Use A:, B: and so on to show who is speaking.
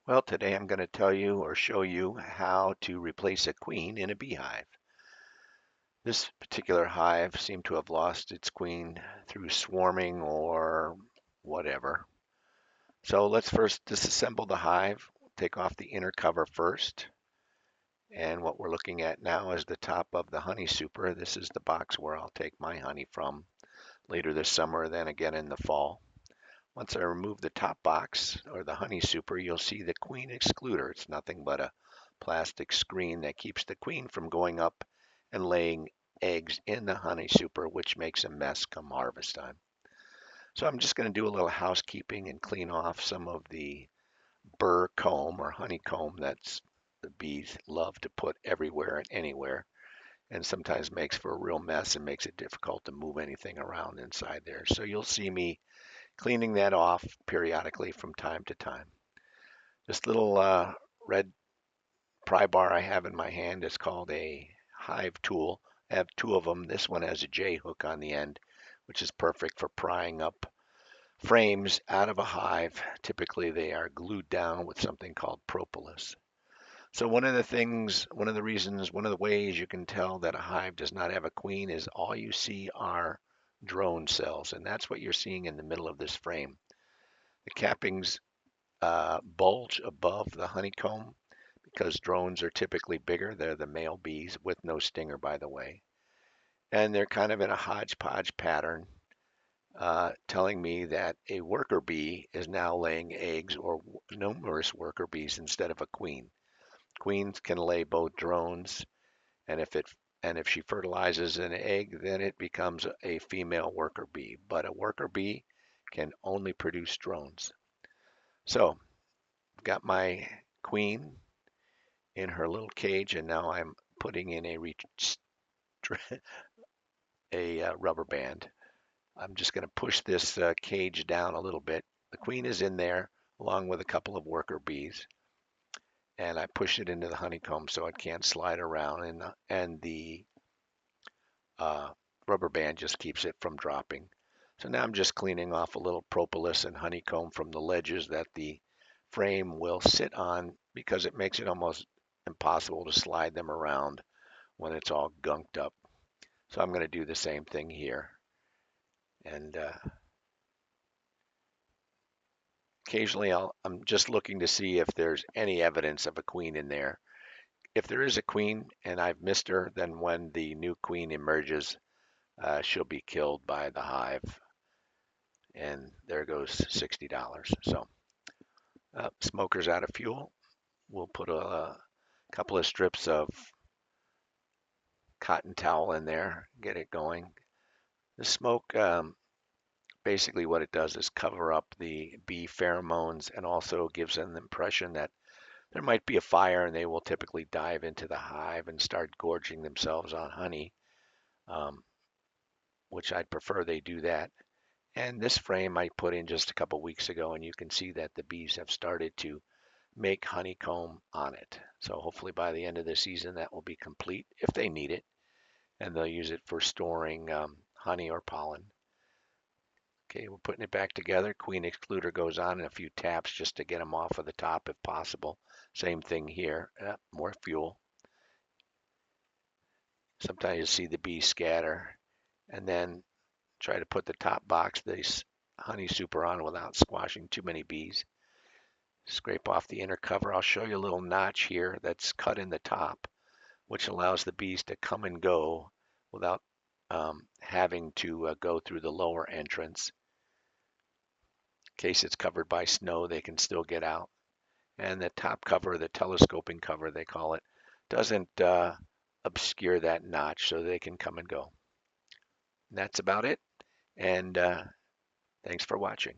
A: Well, today I'm going to tell you or show you how to replace a queen in a beehive. This particular hive seemed to have lost its queen through swarming or whatever. So let's first disassemble the hive, take off the inner cover first. And what we're looking at now is the top of the honey super. This is the box where I'll take my honey from later this summer, then again in the fall. Once I remove the top box or the honey super, you'll see the queen excluder. It's nothing but a plastic screen that keeps the queen from going up and laying eggs in the honey super, which makes a mess come harvest time. So I'm just going to do a little housekeeping and clean off some of the burr comb or honeycomb that's the bees love to put everywhere and anywhere, and sometimes makes for a real mess and makes it difficult to move anything around inside there. So you'll see me cleaning that off periodically from time to time. This little red pry bar I have in my hand is called a hive tool. I have two of them. This one has a J hook on the end, which is perfect for prying up frames out of a hive. Typically, they are glued down with something called propolis. So one of the reasons, one of the ways you can tell that a hive does not have a queen is all you see are drone cells, and that's what you're seeing in the middle of this frame. The cappings bulge above the honeycomb because drones are typically bigger. They're the male bees with no stinger, by the way. And they're kind of in a hodgepodge pattern, telling me that a worker bee is now laying eggs or numerous worker bees instead of a queen. Queens can lay both drones, and if she fertilizes an egg, then it becomes a female worker bee. But a worker bee can only produce drones. So I've got my queen in her little cage, and now I'm putting in a rubber band. I'm just going to push this cage down a little bit. The queen is in there along with a couple of worker bees, and I push it into the honeycomb so it can't slide around, and the uh, rubber band just keeps it from dropping. So now I'm just cleaning off a little propolis and honeycomb from the ledges that the frame will sit on because it makes it almost impossible to slide them around when it's all gunked up. So I'm going to do the same thing here. And occasionally I'm just looking to see if there's any evidence of a queen in there. If there is a queen and I've missed her, then when the new queen emerges, she'll be killed by the hive. And there goes $60. So smoker's out of fuel. We'll put a couple of strips of cotton towel in there, get it going. The smoke, basically what it does is cover up the bee pheromones and also gives an impression that there might be a fire, and they will typically dive into the hive and start gorging themselves on honey, um, which I'd prefer they do that. And this frame I put in just a couple weeks ago, and you can see that the bees have started to make honeycomb on it. So hopefully by the end of the season that will be complete if they need it, and they'll use it for storing honey or pollen. Okay, we're putting it back together. Queen excluder goes on in a few taps just to get them off of the top if possible. Same thing here. More fuel. Sometimes you see the bees scatter, and then try to put the top box, the honey super on without squashing too many bees. Scrape off the inner cover. I'll show you a little notch here that's cut in the top, which allows the bees to come and go without having to go through the lower entrance. In case it's covered by snow, they can still get out. And the top cover, the telescoping cover, they call it, doesn't obscure that notch so they can come and go. And that's about it. And thanks for watching.